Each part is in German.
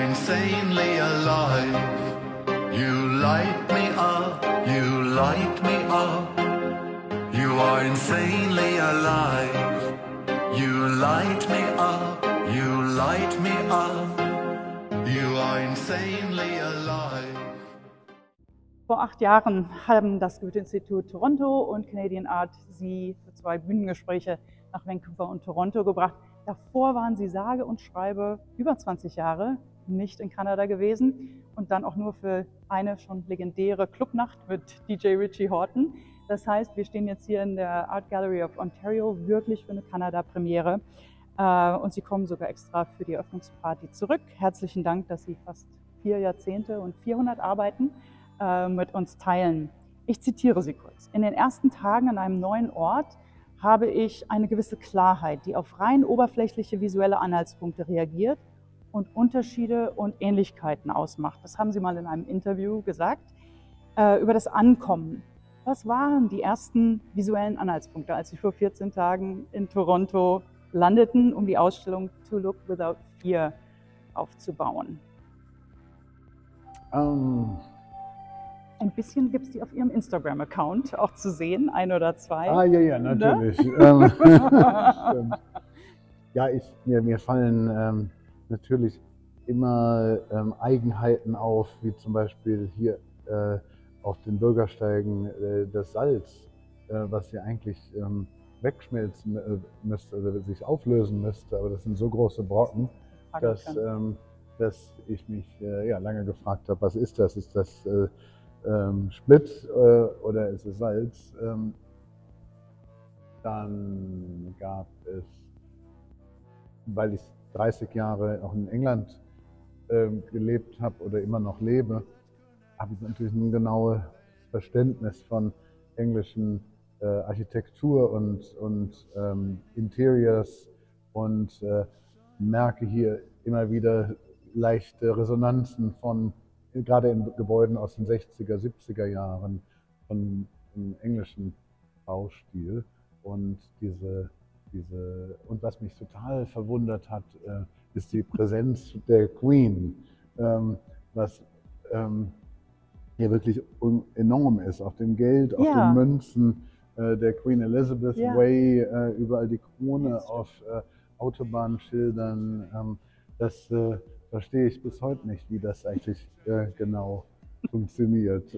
insanely alive. You light me up, you light me up. You are insanely alive. You light me up, you light me up. You are insanely alive. Vor 8 Jahren haben das Goethe-Institut Toronto und Canadian Art Sie für 2 Bühnengespräche nach Vancouver und Toronto gebracht. Davor waren sie sage und schreibe über 20 Jahre nicht in Kanada gewesen und dann auch nur für eine schon legendäre Clubnacht mit DJ Richie Horton. Das heißt, wir stehen jetzt hier in der Art Gallery of Ontario wirklich für eine Kanada-Premiere und sie kommen sogar extra für die Eröffnungsparty zurück. Herzlichen Dank, dass Sie fast 4 Jahrzehnte und 400 Arbeiten mit uns teilen. Ich zitiere Sie kurz. In den ersten Tagen an einem neuen Ort habe ich eine gewisse Klarheit, die auf rein oberflächliche visuelle Anhaltspunkte reagiert und Unterschiede und Ähnlichkeiten ausmacht. Das haben Sie mal in einem Interview gesagt. Über das Ankommen. Was waren die ersten visuellen Anhaltspunkte, als Sie vor 14 Tagen in Toronto landeten, um die Ausstellung To Look Without Fear aufzubauen? Ein bisschen gibt es die auf Ihrem Instagram-Account auch zu sehen, 1 oder 2. Ah, ja, natürlich. Ne? Ja, mir fallen natürlich immer Eigenheiten auf, wie zum Beispiel hier auf den Bürgersteigen das Salz, was ja eigentlich wegschmelzen müsste oder sich auflösen müsste, aber das sind so große Brocken, dass ich mich lange gefragt habe, was ist das? Ist das Split oder ist es Salz? Dann gab es, weil ich 30 Jahre auch in England gelebt habe oder immer noch lebe, habe ich natürlich ein genaues Verständnis von englischen Architektur und Interiors und merke hier immer wieder leichte Resonanzen von, gerade in Gebäuden aus den 60er, 70er Jahren, von dem englischen Baustil. Und und was mich total verwundert hat, ist die Präsenz der Queen, was hier wirklich enorm ist, auf dem Geld, auf den Münzen, der Queen Elizabeth Way, überall die Krone auf Autobahnschildern. Das verstehe ich bis heute nicht, wie das eigentlich genau funktioniert.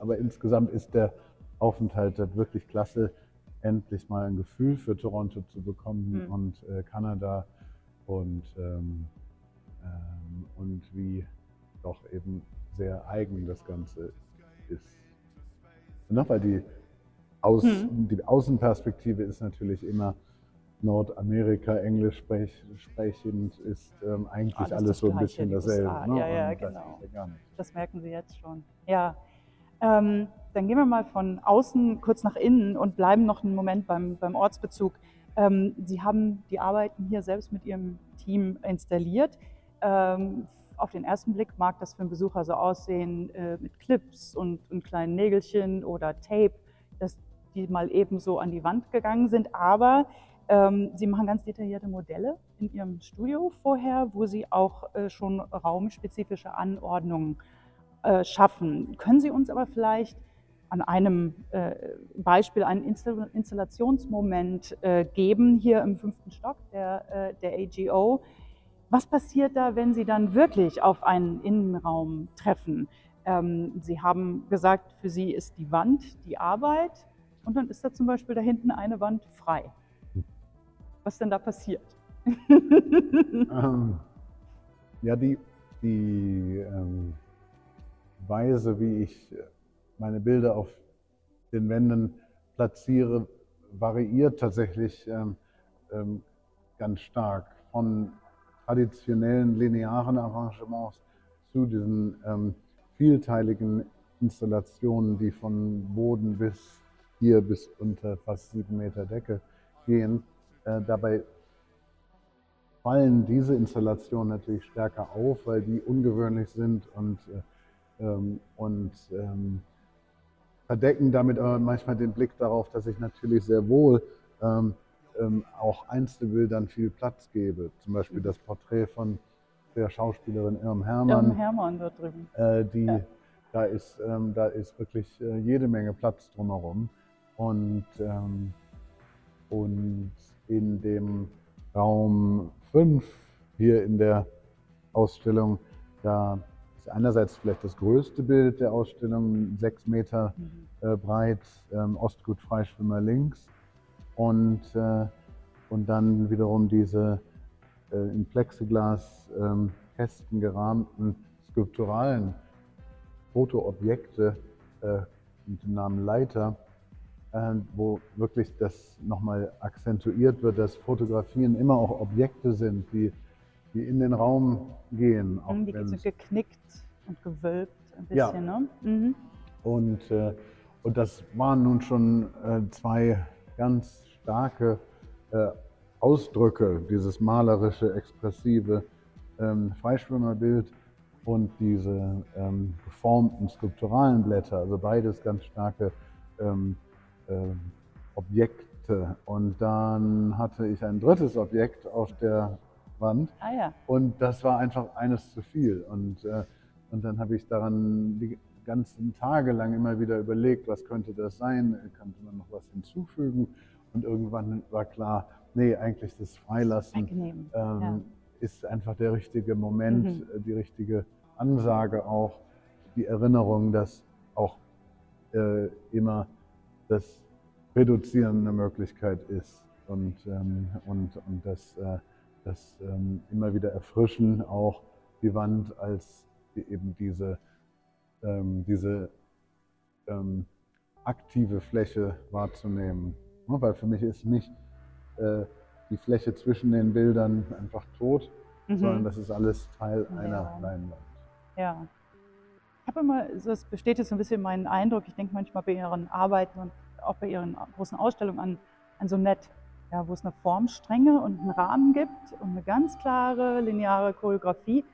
Aber insgesamt ist der Aufenthalt wirklich klasse, endlich mal ein Gefühl für Toronto zu bekommen und Kanada und wie doch eben sehr eigen das Ganze ist. Und noch weil die Außenperspektive ist natürlich immer Nordamerika, Englisch sprechend, ist eigentlich alles so ein bisschen dasselbe. Ne? Ja, genau. Das merken Sie jetzt schon. Ja. Dann gehen wir mal von außen kurz nach innen und bleiben noch einen Moment beim Ortsbezug. Sie haben die Arbeiten hier selbst mit Ihrem Team installiert. Auf den ersten Blick mag das für einen Besucher so aussehen mit Clips und kleinen Nägelchen oder Tape, dass die mal eben so an die Wand gegangen sind. Aber Sie machen ganz detaillierte Modelle in Ihrem Studio vorher, wo Sie auch schon raumspezifische Anordnungen schaffen. Können Sie uns aber vielleicht an einem Beispiel einen Installationsmoment geben, hier im 5. Stock der AGO? Was passiert da, wenn Sie dann wirklich auf einen Innenraum treffen? Sie haben gesagt, für Sie ist die Wand die Arbeit und dann ist da zum Beispiel da hinten eine Wand frei. Was denn da passiert? Ja, die Weise, wie ich meine Bilder auf den Wänden platziere, variiert tatsächlich ganz stark von traditionellen linearen Arrangements zu diesen vielteiligen Installationen, die von Boden bis hier bis unter fast 7 Meter Decke gehen. Dabei fallen diese Installationen natürlich stärker auf, weil die ungewöhnlich sind und verdecken damit aber manchmal den Blick darauf, dass ich natürlich sehr wohl auch Einzelbildern viel Platz gebe. Zum Beispiel das Porträt von der Schauspielerin Irm Irm Hermann. Hermann dort drüben. Da ist wirklich jede Menge Platz drumherum. Und in dem Raum 5 hier in der Ausstellung, da ist einerseits vielleicht das größte Bild der Ausstellung, 6 Meter breit, Ostgut Freischwimmer links. Und dann wiederum diese in Plexiglas Kästen gerahmten skulpturalen Fotoobjekte mit dem Namen Leiter, wo wirklich das nochmal akzentuiert wird, dass Fotografien immer auch Objekte sind, die in den Raum gehen. Auch Die sind geknickt und gewölbt ein bisschen, ja. ne? Mhm. Und das waren nun schon 2 ganz starke Ausdrücke, dieses malerische, expressive Freischwimmerbild und diese geformten skulpturalen Blätter, also beides ganz starke Objekte. Und dann hatte ich ein drittes Objekt auf der Wand und das war einfach eines zu viel. Und dann habe ich daran die ganzen Tage lang immer wieder überlegt, was könnte das sein, könnte man noch was hinzufügen. Und irgendwann war klar, nee, eigentlich das Freilassen ist einfach der richtige Moment, die richtige Ansage auch, die Erinnerung, dass auch immer das Reduzieren eine Möglichkeit ist und das immer wieder erfrischen, auch die Wand als eben diese aktive Fläche wahrzunehmen. Weil für mich ist nicht die Fläche zwischen den Bildern einfach tot, sondern das ist alles Teil einer Leinwand. Ja. Ich habe immer, das bestätigt so ein bisschen meinen Eindruck, ich denke manchmal bei Ihren Arbeiten und auch bei Ihren großen Ausstellungen an Sonett, ja, wo es eine Formstrenge und einen Rahmen gibt und eine ganz klare lineare Choreografie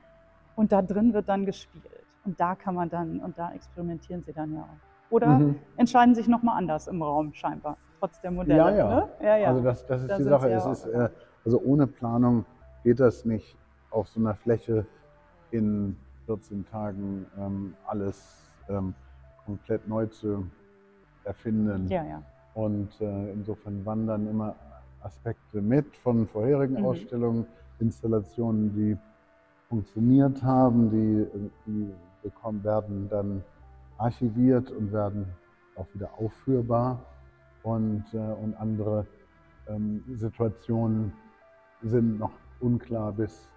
und da drin wird dann gespielt. Und da kann man dann, und da experimentieren Sie dann ja auch. Oder entscheiden sich nochmal anders im Raum scheinbar, trotz der Modelle. Ja. Ne? Also das ist die Sache. Also ohne Planung geht das nicht, auf so einer Fläche in 14 Tagen alles komplett neu zu erfinden. Ja. Und insofern wandern immer Aspekte mit von vorherigen Ausstellungen, Installationen, die funktioniert haben, die werden dann archiviert und werden auch wieder aufführbar. Und andere Situationen sind noch unklar bis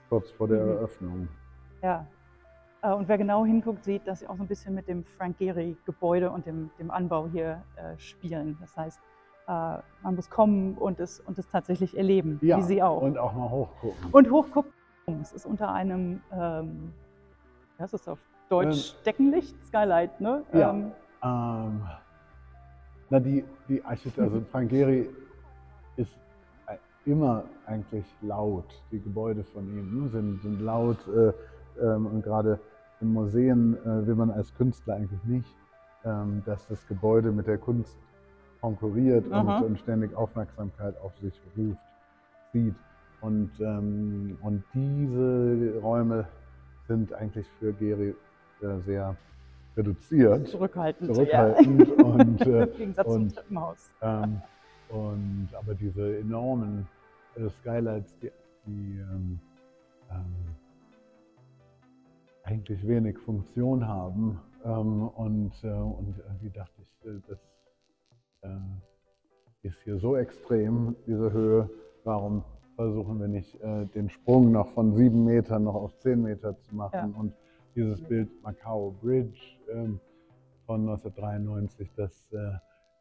kurz vor der Eröffnung. Ja. Und wer genau hinguckt, sieht, dass sie auch so ein bisschen mit dem Frank Gehry-Gebäude und dem Anbau hier spielen. Das heißt, man muss kommen und es tatsächlich erleben, ja, wie Sie auch. Und auch mal hochgucken. Und hochgucken. Es ist unter einem, was ist das auf Deutsch, Deckenlicht, Skylight, ne? Ja. Die Architektur, also Frank Gehry ist immer eigentlich laut. Die Gebäude von ihm sind laut und gerade in Museen will man als Künstler eigentlich nicht, dass das Gebäude mit der Kunst konkurriert und ständig Aufmerksamkeit auf sich zieht. Und diese Räume sind eigentlich für Gehry sehr reduziert. Zurückhaltend. Ja. Und, im Gegensatz zum Treppenhaus. Aber diese enormen Skylights, die eigentlich wenig Funktion haben. Und irgendwie dachte ich, das ist hier so extrem, diese Höhe, warum versuchen wir nicht den Sprung noch von 7 Metern noch auf 10 Meter zu machen. Ja. Und dieses Bild Macao Bridge von 1993, das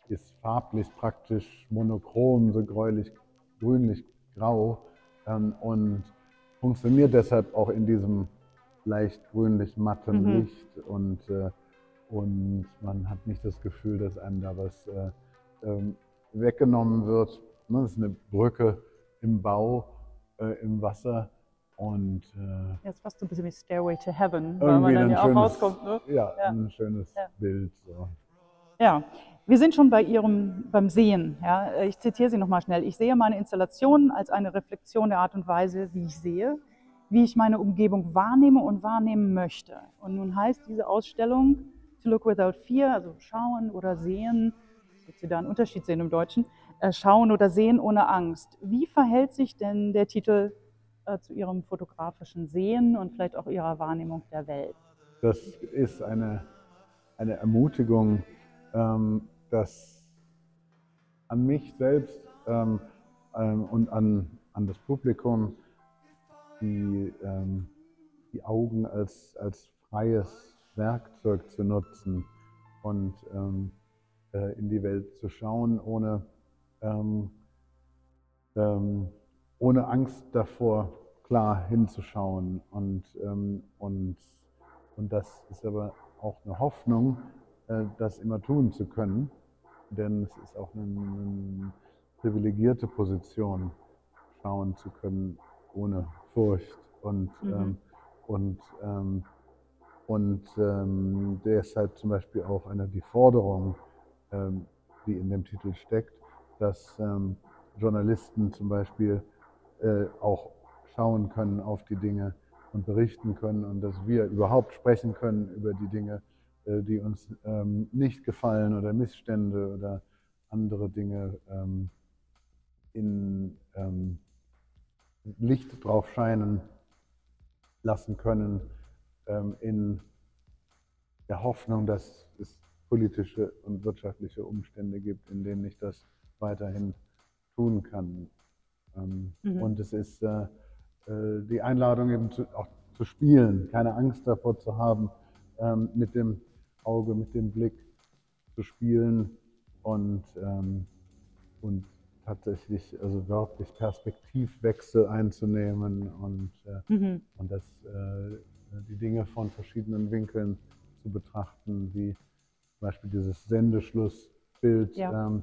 ist farblich praktisch monochrom, so gräulich, grünlich, grau und funktioniert deshalb auch in diesem leicht grünlich matten Licht und man hat nicht das Gefühl, dass einem da was weggenommen wird. Das ist eine Brücke im Bau, im Wasser und jetzt fast so ein bisschen wie Stairway to Heaven, weil man dann ja auch rauskommt. Ne? Ja, ein schönes Bild. So. Ja, wir sind schon beim Sehen. Ja. Ich zitiere Sie nochmal schnell. Ich sehe meine Installationen als eine Reflexion der Art und Weise, wie ich sehe, wie ich meine Umgebung wahrnehme und wahrnehmen möchte. Und nun heißt diese Ausstellung To Look Without Fear, also schauen oder sehen, wird Sie da einen Unterschied sehen im Deutschen, schauen oder sehen ohne Angst. Wie verhält sich denn der Titel zu Ihrem fotografischen Sehen und vielleicht auch Ihrer Wahrnehmung der Welt? Das ist eine Ermutigung, dass an mich selbst und an das Publikum die Augen als freies Werkzeug zu nutzen und in die Welt zu schauen, ohne Angst davor, klar hinzuschauen. Und das ist aber auch eine Hoffnung, das immer tun zu können, denn es ist auch eine privilegierte Position, schauen zu können ohne Furcht. Deshalb zum Beispiel auch die Forderung, die in dem Titel steckt, dass Journalisten zum Beispiel auch schauen können auf die Dinge und berichten können und dass wir überhaupt sprechen können über die Dinge, die uns nicht gefallen oder Missstände oder andere Dinge in Licht drauf scheinen lassen können, in der Hoffnung, dass es politische und wirtschaftliche Umstände gibt, in denen ich das weiterhin tun kann. Und es ist die Einladung eben auch zu spielen, keine Angst davor zu haben, mit dem Auge, mit dem Blick zu spielen und tatsächlich, also wörtlich Perspektivwechsel einzunehmen und die Dinge von verschiedenen Winkeln zu betrachten, wie zum Beispiel dieses Sendeschlussbild, Ja.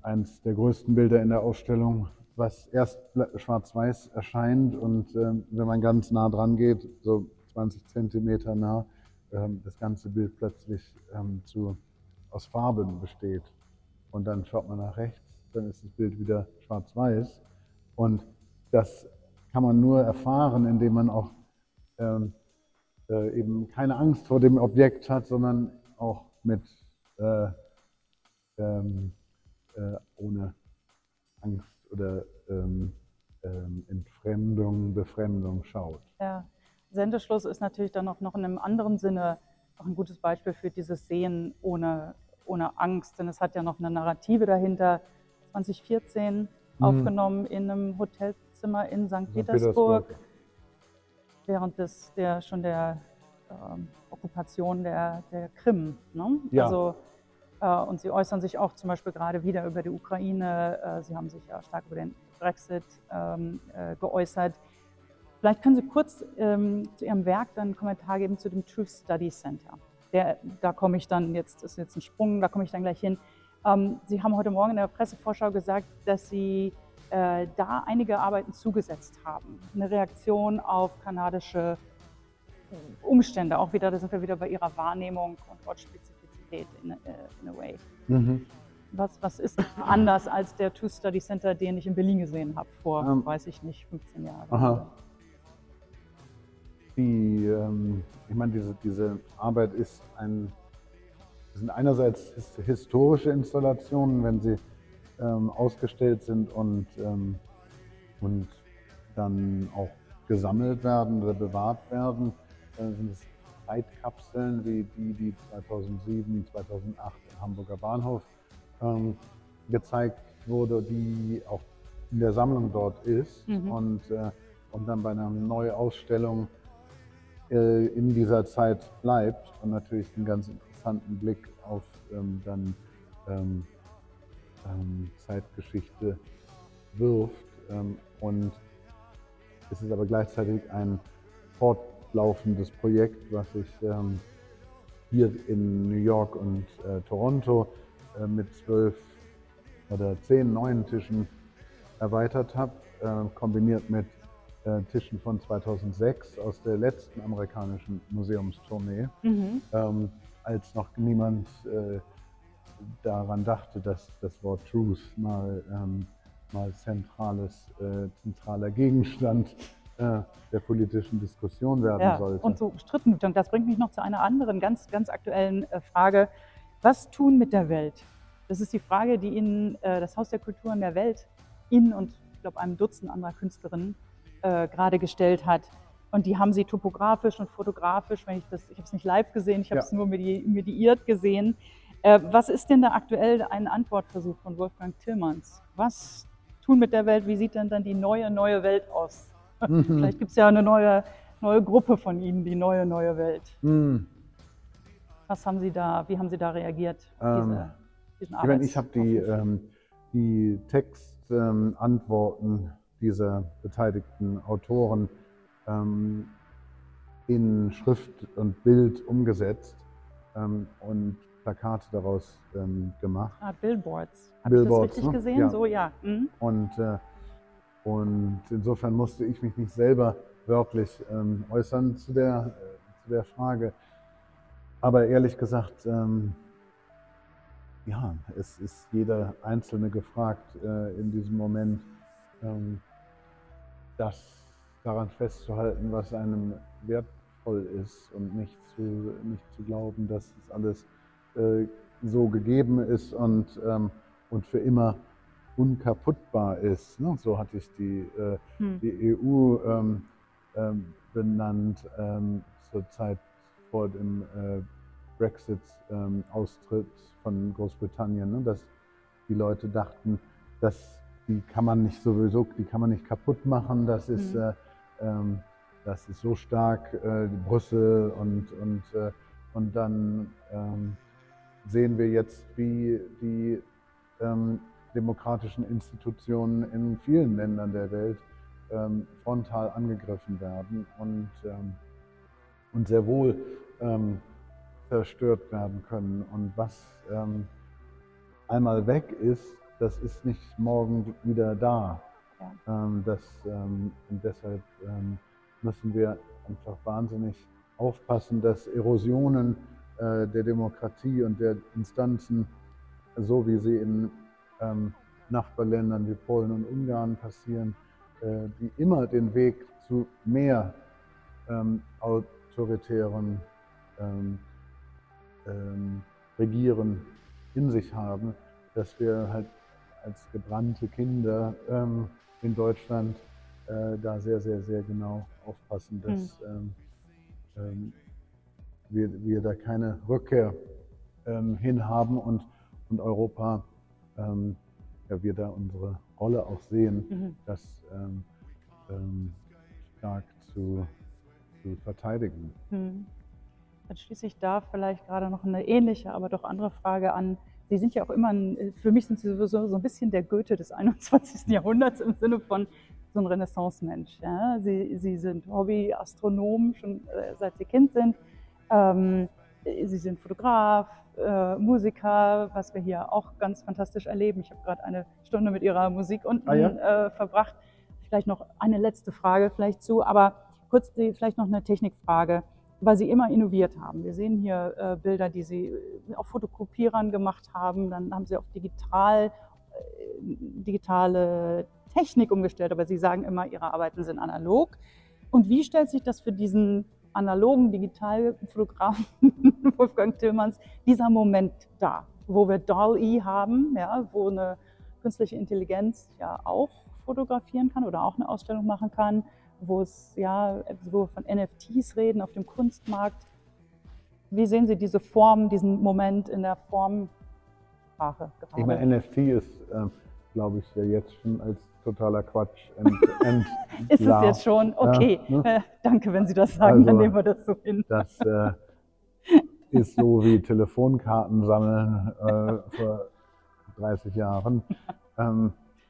eines der größten Bilder in der Ausstellung, was erst schwarz-weiß erscheint und wenn man ganz nah dran geht, so 20 Zentimeter nah, das ganze Bild plötzlich aus Farben besteht. Und dann schaut man nach rechts, dann ist das Bild wieder schwarz-weiß. Und das kann man nur erfahren, indem man auch eben keine Angst vor dem Objekt hat, sondern auch ohne Angst oder Entfremdung, Befremdung schaut. Ja, Sendeschluss ist natürlich dann auch noch in einem anderen Sinne auch ein gutes Beispiel für dieses Sehen ohne Angst, denn es hat ja noch eine Narrative dahinter. 2014 aufgenommen in einem Hotelzimmer in St. Petersburg während der Okkupation der Krim. Ne? Ja. Also, und Sie äußern sich auch zum Beispiel gerade wieder über die Ukraine. Sie haben sich ja stark über den Brexit geäußert. Vielleicht können Sie kurz zu Ihrem Werk dann einen Kommentar geben zu dem Truth Study Center. Da komme ich dann jetzt, ist jetzt ein Sprung, da komme ich dann gleich hin. Sie haben heute Morgen in der Pressevorschau gesagt, dass Sie da einige Arbeiten zugesetzt haben. Eine Reaktion auf kanadische Umstände, auch wieder, da sind wir wieder bei Ihrer Wahrnehmung und Ortsspezifizität in a way. Was ist anders als der Truth Study Center, den ich in Berlin gesehen habe, vor, weiß ich nicht, 15 Jahren? Aha. Ich meine, diese Arbeit sind einerseits historische Installationen, wenn sie ausgestellt sind und dann auch gesammelt werden oder bewahrt werden, sind es Zeitkapseln wie die 2007, 2008 im Hamburger Bahnhof gezeigt wurde, die auch in der Sammlung dort ist und dann bei einer Neuausstellung in dieser Zeit bleibt und natürlich einen ganz interessanten Blick auf Zeitgeschichte wirft. Und es ist aber gleichzeitig ein fortlaufendes Projekt, was ich hier in New York und Toronto mit 12 oder 10 neuen Tischen erweitert habe, kombiniert mit Tischen von 2006 aus der letzten amerikanischen Museumstournee. als noch niemand daran dachte, dass das Wort Truth mal zentraler Gegenstand der politischen Diskussion werden sollte. Und so umstritten wird. Und das bringt mich noch zu einer anderen, ganz aktuellen Frage. Was tun mit der Welt? Das ist die Frage, die Ihnen das Haus der Kulturen der Welt, Ihnen und ich glaube einem Dutzend anderer Künstlerinnen gerade gestellt hat. Und die haben Sie topografisch und fotografisch, ich habe es nicht live gesehen, ich habe es nur mediiert gesehen. Was ist denn da aktuell ein Antwortversuch von Wolfgang Tillmans? Was tun mit der Welt? Wie sieht denn dann die neue Welt aus? Vielleicht gibt es ja eine neue Gruppe von Ihnen, die neue Welt. Was haben Sie da, wie haben Sie da reagiert? Ich habe die Textantworten dieser beteiligten Autoren in Schrift und Bild umgesetzt und Plakate daraus gemacht. Billboards. Habe ich das richtig gesehen? Ja. So, ja. Und insofern musste ich mich nicht selber wörtlich äußern zu der Frage. Aber ehrlich gesagt, ja, es ist jeder Einzelne gefragt in diesem Moment, das daran festzuhalten, was einem wertvoll ist und nicht zu glauben, dass es alles so gegeben ist und für immer unkaputtbar ist. Ne? So hatte ich die EU benannt zur Zeit vor dem Brexit-Austritt von Großbritannien, ne? Dass die Leute dachten, dass die kann man nicht kaputt machen, das ist so stark, Brüssel und dann sehen wir jetzt, wie die demokratischen Institutionen in vielen Ländern der Welt frontal angegriffen werden und sehr wohl zerstört werden können. Und was einmal weg ist, das ist nicht morgen wieder da. Ja. Und deshalb müssen wir einfach wahnsinnig aufpassen, dass Erosionen der Demokratie und der Instanzen, so wie sie in Nachbarländern wie Polen und Ungarn passieren, die immer den Weg zu mehr autoritären Regieren in sich haben, dass wir halt als gebrannte Kinder in Deutschland da sehr, sehr, sehr genau aufpassen, dass wir da keine Rückkehr hin haben und Europa, wir da unsere Rolle auch sehen, das stark zu verteidigen. Dann schließe ich da vielleicht gerade noch eine ähnliche, aber doch andere Frage an. Sie sind ja auch immer, für mich sind Sie sowieso so ein bisschen der Goethe des 21. Jahrhunderts im Sinne von so ein Renaissance-Mensch. Ja? Sie sind Hobby-Astronom, schon seit Sie Kind sind. Sie sind Fotograf, Musiker, was wir hier auch ganz fantastisch erleben. Ich habe gerade eine Stunde mit Ihrer Musik unten verbracht. Vielleicht noch eine letzte Frage vielleicht zu, aber kurz vielleicht noch eine Technikfrage, weil Sie immer innoviert haben. Wir sehen hier Bilder, die Sie auf Fotokopierern gemacht haben, dann haben Sie auf digitale Technik umgestellt, aber Sie sagen immer, Ihre Arbeiten sind analog. Und wie stellt sich das für diesen analogen Digitalfotografen Wolfgang Tillmans dieser Moment dar, wo wir DALL-E haben, ja, wo eine künstliche Intelligenz ja auch fotografieren kann oder auch eine Ausstellung machen kann, wo wir von NFTs reden auf dem Kunstmarkt. Wie sehen Sie diese Form, diesen Moment in der Formsprache gerade? Ich meine, NFT ist, glaube ich, ja jetzt schon als totaler Quatsch Ist es jetzt schon? Okay, danke, wenn Sie das sagen, dann nehmen wir das so hin. Das ist so wie Telefonkarten sammeln vor 30 Jahren.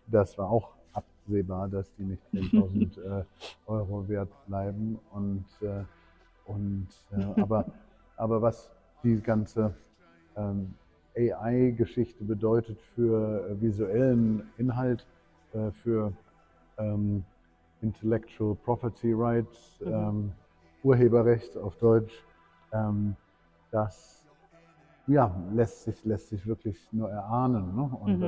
Das war auch absehbar, dass die nicht 10.000 Euro wert bleiben. Aber was die ganze AI-Geschichte bedeutet für visuellen Inhalt, für Intellectual Property Rights, Urheberrecht auf Deutsch, das ja, lässt sich wirklich nur erahnen. Ne? Und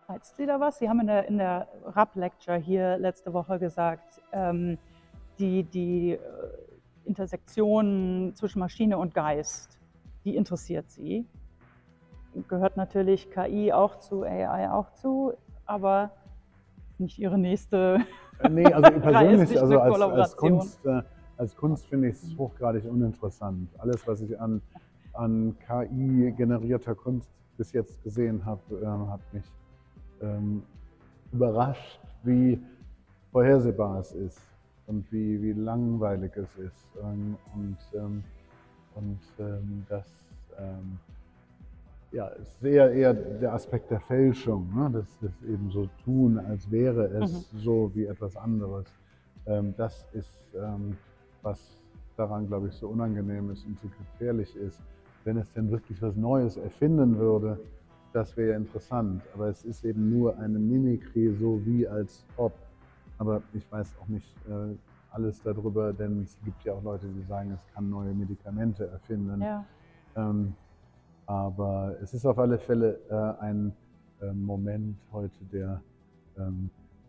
Reizt Sie da was? Sie haben in der RAP-Lecture hier letzte Woche gesagt, die Intersektion zwischen Maschine und Geist, die interessiert Sie. Gehört natürlich KI auch zu, AI auch zu, aber nicht Ihre nächste nee, also persönlich, also Kollaboration. als Kunst finde ich es hochgradig uninteressant. Alles, was ich an KI-generierter Kunst bis jetzt gesehen habe, hat mich überrascht, wie vorhersehbar es ist und wie langweilig es ist. Das ja, ist eher der Aspekt der Fälschung, ne? Das eben so tun, als wäre es so wie etwas anderes. Das ist, was daran, glaube ich, so unangenehm ist und so gefährlich ist. Wenn es denn wirklich was Neues erfinden würde, das wäre interessant. Aber es ist eben nur eine Mimikrie, so wie als ob. Aber ich weiß auch nicht alles darüber, denn es gibt ja auch Leute, die sagen, es kann neue Medikamente erfinden. Ja. Aber es ist auf alle Fälle ein Moment heute, der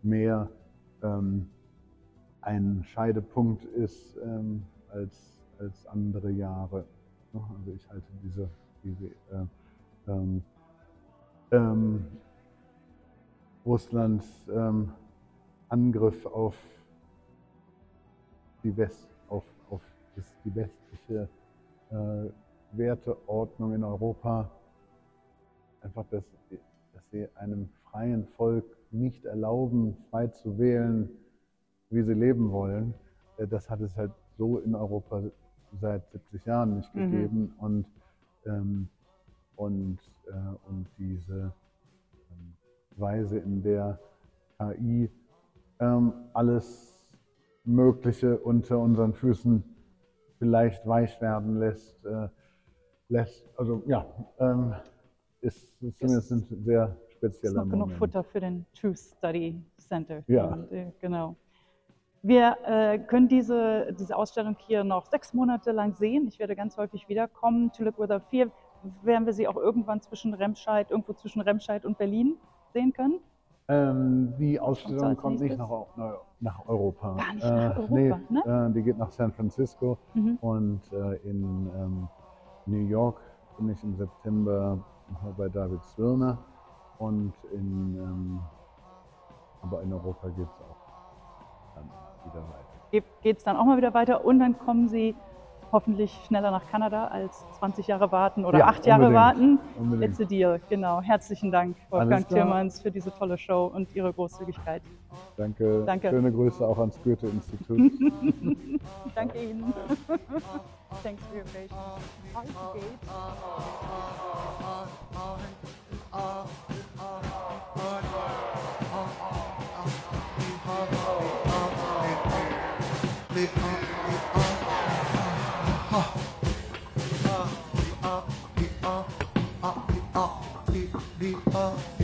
mehr ein Scheidepunkt ist als andere Jahre. Also ich halte diese Russlands Angriff auf die westliche Werteordnung in Europa, einfach, dass sie einem freien Volk nicht erlauben, frei zu wählen, wie sie leben wollen. Das hat es halt so in Europa seit 70 Jahren nicht gegeben. Und diese Weise, in der KI alles Mögliche unter unseren Füßen vielleicht weich werden lässt, also ja, ist zumindest ein sehr spezieller Moment. Ist noch genug Futter für den Truth Study Center. Ja. Und, genau. Wir können diese Ausstellung hier noch 6 Monate lang sehen. Ich werde ganz häufig wiederkommen. To Look Without Fear, werden wir sie auch irgendwann irgendwo zwischen Remscheid und Berlin sehen können? Die Ausstellung kommt nicht nach Europa. Gar nicht nach Europa, ne? Die geht nach San Francisco und in New York bin ich im September nochmal bei David Zwirner und aber in Europa geht es auch dann wieder weiter. Geht es dann auch mal wieder weiter und dann kommen Sie hoffentlich schneller nach Kanada als 20 Jahre warten oder 8 Jahre warten. Unbedingt. It's a deal, genau. Herzlichen Dank, Wolfgang Tiermans, für diese tolle Show und Ihre Großzügigkeit. Danke. Schöne Grüße auch ans Goethe-Institut. Danke Ihnen. Thanks for your patience. The